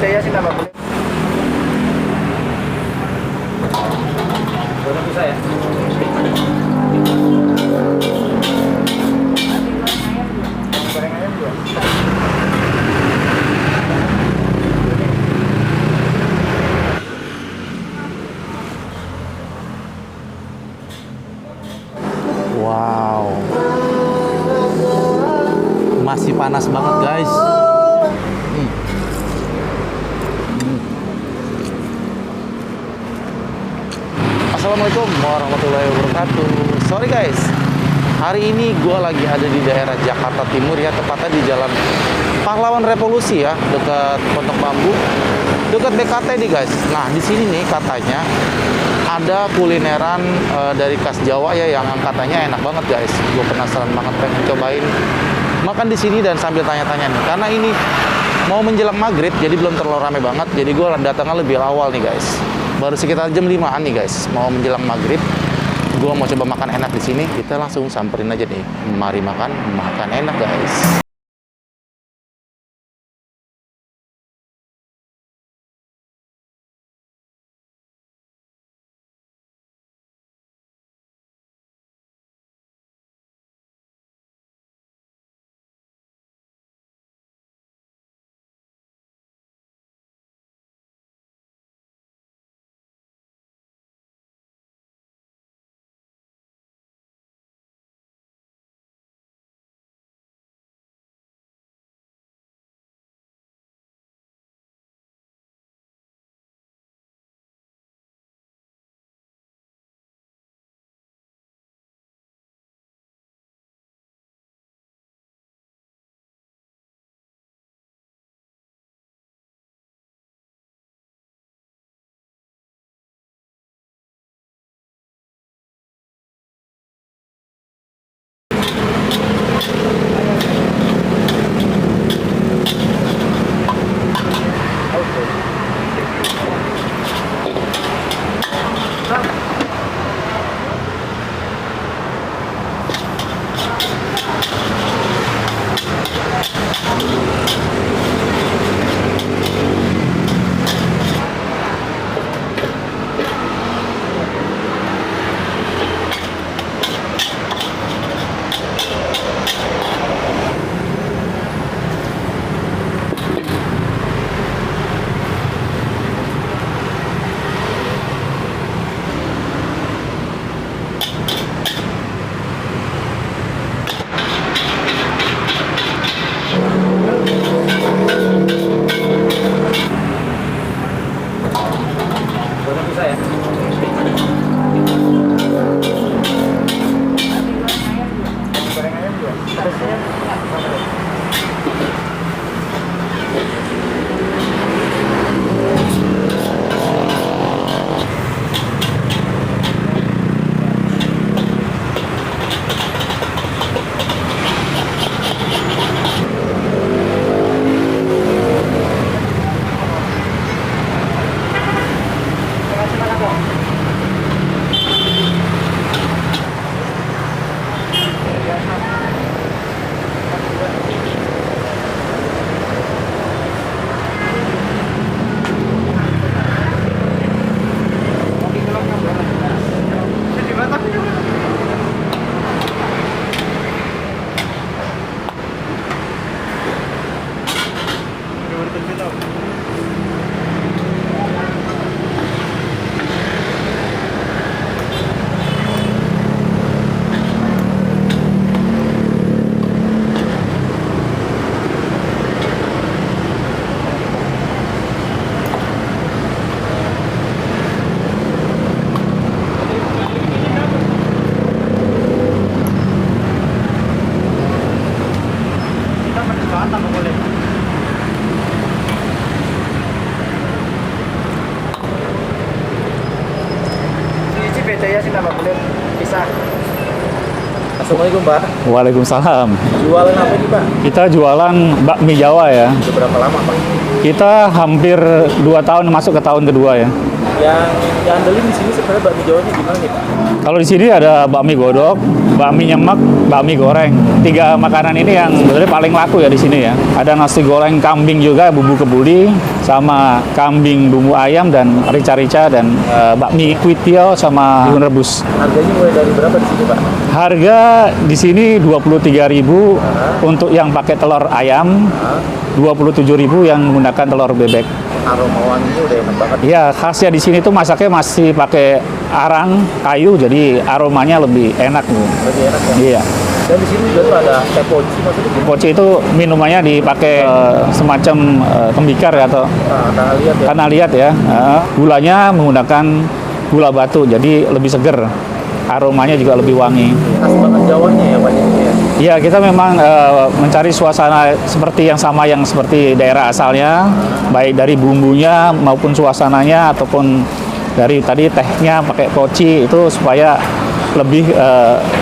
betanya sih nambah boleh. Boleh bisa ya? Goreng ayam dua. Wow, masih panas banget guys. Assalamualaikum warahmatullahi wabarakatuh. Sorry guys, hari ini gue lagi ada di daerah Jakarta Timur ya, tepatnya di Jalan Pahlawan Revolusi ya, dekat Pondok Bambu, dekat BKT nih guys. Nah di sini nih katanya ada kulineran dari khas Jawa ya, yang katanya enak banget guys. Gue penasaran banget, pengen cobain makan di sini dan sambil tanya-tanya nih, karena ini mau menjelang maghrib jadi belum terlalu rame banget. Jadi gue datangnya lebih awal nih guys, baru sekitar jam 5-an nih guys, mau menjelang maghrib. Gue mau coba makan enak di sini. Kita langsung samperin aja nih. Mari makan enak guys. Betanya sih nambah boleh pisah. Assalamualaikum Pak. Waalaikumsalam. Jualan apa ini Pak? Kita jualan bakmi Jawa ya. Sudah berapa lama Pak? Kita hampir 2 tahun masuk ke tahun kedua ya. Yang diandelin di sini sebenarnya bakmi Jawanya gimana nih Pak? Kalau di sini ada bakmi godok, bakmi nyemek, bakmi goreng. 3 makanan ini yang sebenarnya paling laku ya di sini ya. Ada nasi goreng kambing juga, bumbu kebuli, sama kambing bumbu ayam dan rica-rica dan bakmi kuitio sama bihun rebus. Harganya mulai dari berapa di sini Pak? Harga di sini 23.000 untuk yang pakai telur ayam, 27.000 yang menggunakan telur bebek. Aroma wanginya udah enak banget. Ya, khasnya di sini tuh masaknya masih pakai arang kayu, jadi aromanya lebih enak nih. Lebih enak ya? Iya. Dan di sini juga tuh ada teh poci, maksudnya gimana? Poci itu minumannya dipakai semacam tembikar ya, atau Tanah liat ya? tanah liat ya. Gulanya menggunakan gula batu, jadi lebih seger. Aromanya juga lebih wangi. Khas banget Jawanya ya Pak ya? Ya, kita memang mencari suasana seperti yang sama yang seperti daerah asalnya, baik dari bumbunya maupun suasananya ataupun dari tadi tehnya pakai poci itu supaya lebih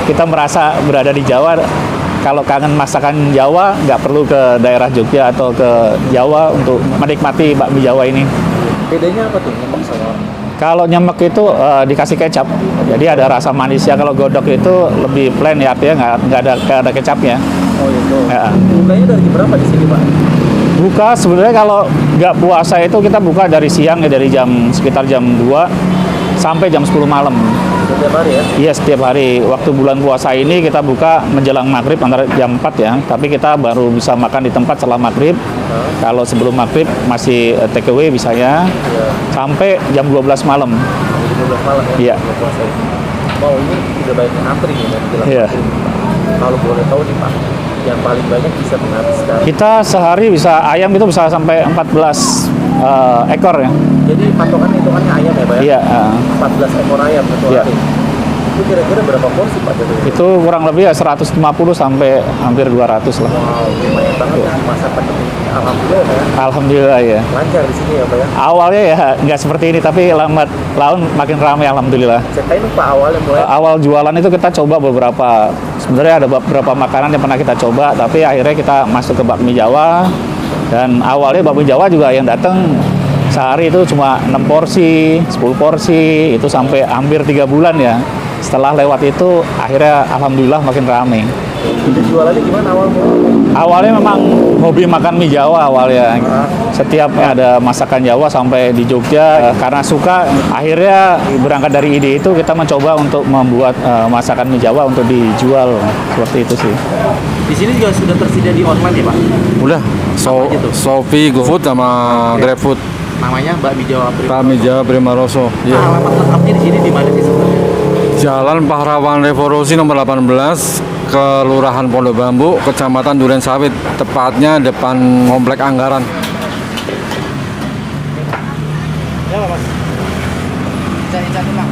kita merasa berada di Jawa. Kalau kangen masakan Jawa, nggak perlu ke daerah Jogja atau ke Jawa untuk menikmati bakmi Jawa ini. Bedanya apa tuh nyemek sama? Kalau nyemek itu dikasih kecap, jadi ada rasa manisnya. Kalau godok itu lebih plain ya, artinya nggak ada kecapnya. Oh itu. Ya. Bukanya dari jam berapa di sini Pak? Buka sebenarnya kalau nggak puasa itu kita buka dari siang ya, dari sekitar jam 2 sampai jam 10 malam. Setiap hari ya? Iya, setiap hari. Waktu bulan puasa ini kita buka menjelang maghrib antara jam 4 ya, tapi kita baru bisa makan di tempat setelah maghrib. Kalau sebelum maghrib masih take away bisanya Iya. sampai jam 12 malam. Jam 12 malam ya? Iya. Bulan puasa ini. Mau ini udah banyak yang antri nih menjelang Iya. maghrib. Kalau boleh tahu nih Pak, yang paling banyak bisa menghabiskan. Kita sehari bisa ayam itu bisa sampai 14 ekor ya. Jadi patokan hitungannya ayam ya Pak ya? Iya, 14 ekor ayam satu Iya. hari. Itu kira-kira berapa porsi Pak jatuhnya? itu kurang lebih ya 150 sampai hampir 200 lah. Wow, lumayan banget ya di masa pandemi. Alhamdulillah ya. Alhamdulillah ya. Lancar di sini ya Pak ya. Awalnya ya nggak seperti ini, tapi lambat laun makin ramai alhamdulillah. Ceritain dong Pak awalnya mulai. Awal jualan itu kita coba sebenarnya ada beberapa makanan yang pernah kita coba, tapi akhirnya kita masuk ke bakmi Jawa. Dan awalnya bakmi Jawa juga yang datang sehari itu cuma 6 porsi, 10 porsi, itu sampai hampir 3 bulan ya. Setelah lewat itu akhirnya alhamdulillah makin ramai. Itu jualannya gimana awal mulai? Awalnya memang hobi makan mie Jawa awalnya. Setiap ada masakan Jawa sampai di Jogja karena suka, akhirnya berangkat dari ide itu kita mencoba untuk membuat masakan mie Jawa untuk dijual. Seperti itu sih. Di sini juga sudah tersedia di online ya Pak? Udah, Apa aja tuh? Shopee, GoFood sama GrabFood. Namanya Bakmi Jawa Prima. Bakmi Jawa Prima Rosso. Nah, alamat lengkapnya di sini di mana sih sebenarnya? Jalan Pahlawan Revolusi nomor 18, Kelurahan Pondok Bambu, Kecamatan Duren Sawit, tepatnya depan Komplek Anggaran. Ya Mas. Cari tulang.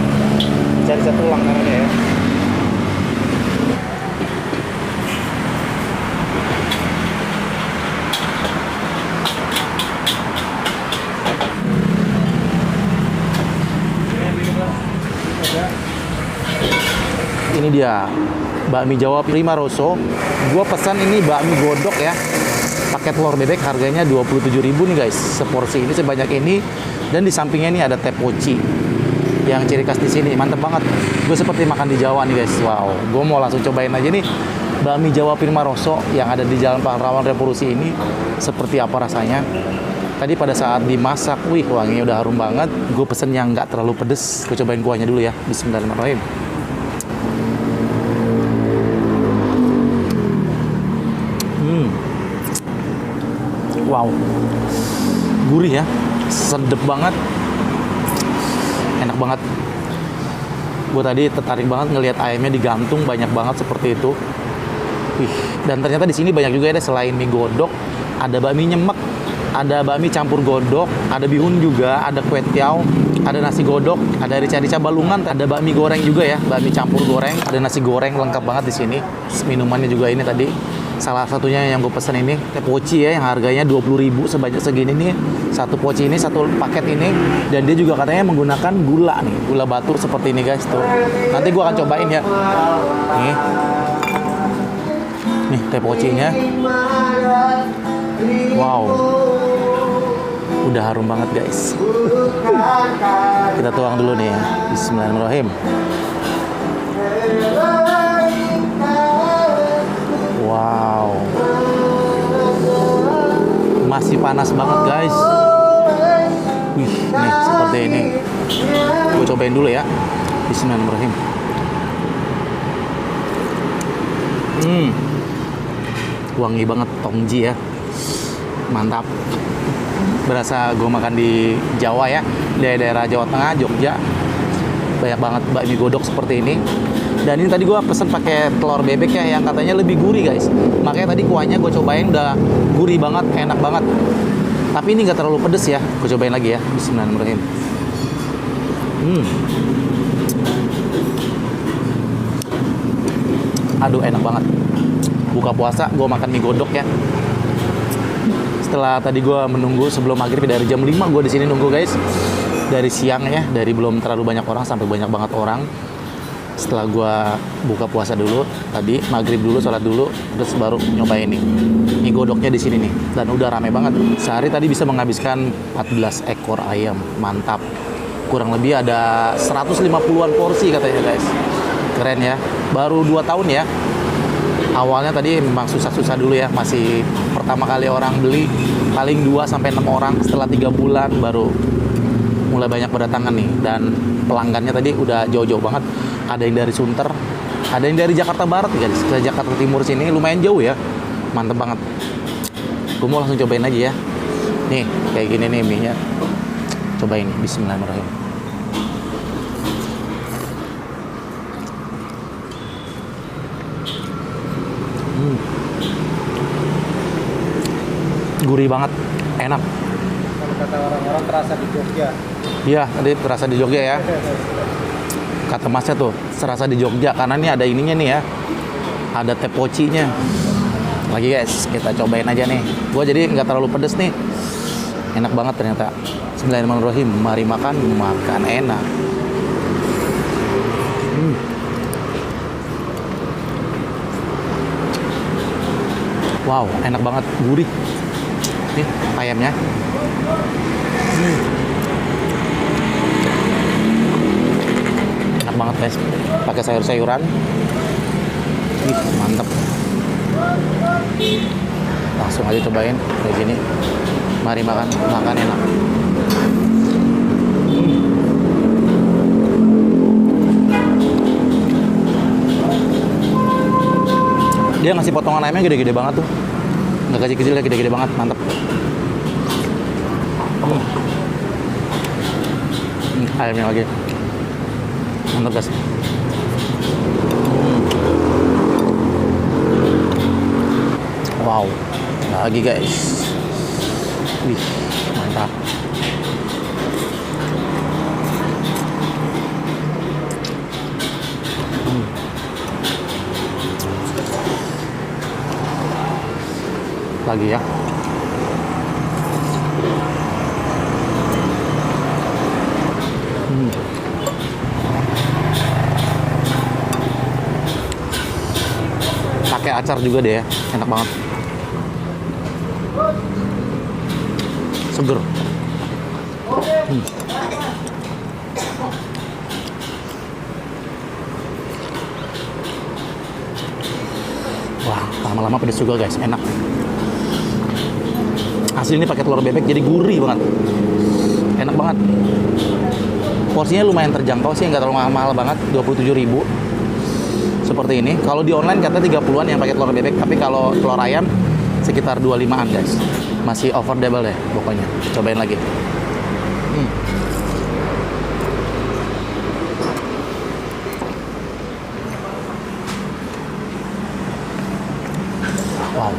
Cari tulang namanya ya. Ini dia bakmi Jawa Prima Rosso. Gua pesan ini bakmi godok ya, pakai telur bebek, harganya 27.000 nih guys. Seporsi ini sebanyak ini, dan di sampingnya ini ada teh poci yang ciri khas di sini. Mantep banget. Gue seperti makan di Jawa nih guys. Wow, gue mau langsung cobain aja nih bakmi Jawa Prima Rosso yang ada di Jalan Pahlawan Revolusi ini. Seperti apa rasanya? Tadi pada saat dimasak, wih wanginya udah harum banget. Gue pesen yang nggak terlalu pedes. Gue cobain kuahnya dulu ya. Bismillahirrahmanirrahim. Wow, gurih ya, sedep banget, enak banget. Gue tadi tertarik banget ngelihat ayamnya digantung banyak banget seperti itu. Wih, dan ternyata di sini banyak juga ya, selain mie godok, ada bakmi nyemek, ada bakmi campur godok, ada bihun juga, ada kue tiaw, ada nasi godok, ada rica-rica balungan, ada bakmi goreng juga ya, bakmi campur goreng, ada nasi goreng, lengkap banget di sini. Minumannya juga ini tadi. Salah satunya yang gue pesen ini teh poci ya, yang harganya 20.000 sebanyak segini nih. Satu poci ini, satu paket ini, dan dia juga katanya menggunakan gula nih, gula batu seperti ini guys tuh. Nanti gue akan cobain ya. Nih teh pocinya. Wow. Udah harum banget guys. Kita tuang dulu nih ya. Bismillahirrahmanirrahim. Wow. Masih panas banget guys. Wih, nih seperti ini. Gue cobain dulu ya. Bismillahirrahmanirrahim. Wangi banget tongji ya. Mantap. Berasa gue makan di Jawa ya, di daerah Jawa Tengah, Jogja. Banyak banget bakmi godok seperti ini. Dan ini tadi gue pesen pakai telur bebek ya, yang katanya lebih gurih guys. Makanya tadi kuahnya gue cobain udah gurih banget, enak banget. Tapi ini nggak terlalu pedes ya. Gue cobain lagi ya. Bismillahirrahmanirrahim. Aduh, enak banget. Buka puasa gue makan mie godok ya. Setelah tadi gue menunggu sebelum maghrib dari jam 5 gue di sini nunggu guys. Dari siang ya, dari belum terlalu banyak orang sampai banyak banget orang. Setelah gue buka puasa dulu, tadi maghrib dulu, sholat dulu, terus baru nyobain nih mie godoknya di sini nih. Dan udah rame banget. Sehari tadi bisa menghabiskan 14 ekor ayam, mantap. Kurang lebih ada 150-an porsi katanya guys. Keren ya. Baru 2 tahun ya. Awalnya tadi memang susah-susah dulu ya, masih pertama kali orang beli paling 2-6 orang. Setelah 3 bulan baru mulai banyak berdatangan nih, dan pelanggannya tadi udah jauh-jauh banget. Ada yang dari Sunter, ada yang dari Jakarta Barat guys, ke Jakarta Timur sini lumayan jauh ya, mantep banget. Gue mau langsung cobain aja ya. Nih kayak gini nih mie-nya, cobain. Bismillahirrahmanirrahim. Gurih banget, enak. Kalau kata orang-orang terasa di Jogja. Iya, tadi terasa di Jogja ya. Kata masnya tuh, serasa di Jogja. Karena ini ada ininya nih ya. Ada teh pocinya. Lagi guys, kita cobain aja nih. Gua jadi nggak terlalu pedes nih. Enak banget ternyata. Bismillahirrahmanirrahim. Mari makan, makan enak. Wow, enak banget, gurih. Nih ayamnya. Enak banget guys, pakai sayur-sayuran. Mantep. Langsung aja cobain kayak gini. Mari makan, makan enak. Dia ngasih potongan ayamnya gede-gede banget tuh. Nggak kecil-kecil, gede-gede banget, mantep. Ayamnya lagi. Mantap guys. Wow, lagi guys. Wih, mantap. Lagi ya. Pakai acar juga deh ya, enak banget. Seger. Wah, lama-lama pedes juga guys, enak. Asli ini pakai telur bebek jadi gurih banget. Enak banget. Porsinya lumayan terjangkau sih, nggak terlalu mahal banget, 27.000. Seperti ini. Kalau di online katanya 30-an yang pakai telur bebek, tapi kalau telur ayam sekitar 25-an guys. Masih affordable deh pokoknya. Cobain lagi. Wow.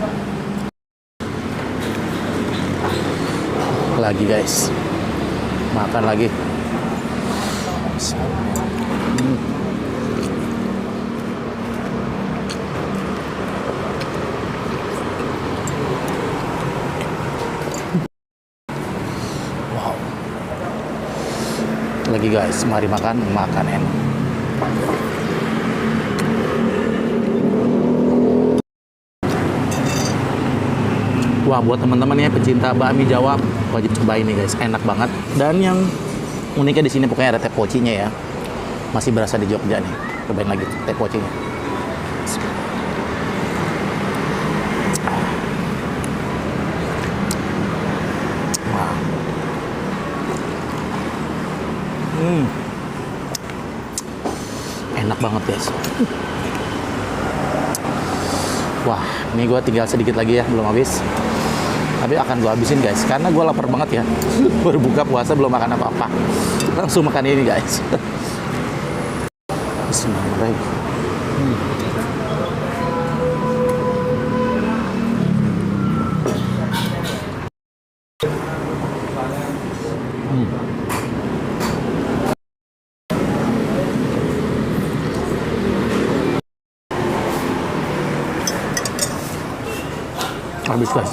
Lagi guys. Makan lagi. Wow. Lagi guys, mari makan, makan enak. Wah, buat teman-teman ya pecinta bakmi Jawa wajib cobain nih guys, enak banget. Dan yang uniknya di sini pokoknya ada teh pocinya ya. Masih berasa di Jogja nih. Cobain lagi teh pocinya. Wah. Enak banget guys. Wah, ini gue tinggal sedikit lagi ya, belum habis. Tapi akan gue habisin guys, karena gue lapar banget ya. Berbuka puasa belum makan apa-apa. Langsung makan ini guys. Bismillahirrahmanirrahim. Habis guys.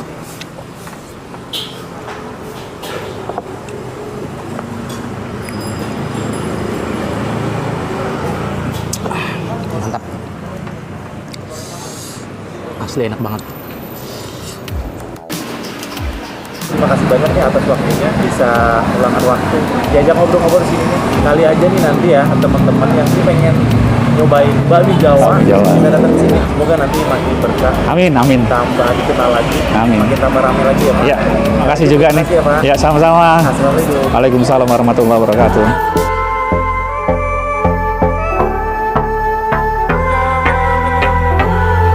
Mantap. Asli enak banget. Terima kasih banyak ya atas waktunya, bisa meluangkan waktu diajak ngobrol-ngobrol di sini nih. Kali aja nih nanti ya teman-teman yang sih pengen nyobain bakmi Jawa, Bakmi Jawa. bisa datang ke sini. Semoga nanti makin berkah, Amin, amin. tambah dikenal lagi, Amin. makin tambah ramai lagi ya Pak. Ya, makasih juga nih. Makasih ya Pak. Ya, sama-sama. Assalamualaikum. Waalaikumsalam warahmatullahi wabarakatuh.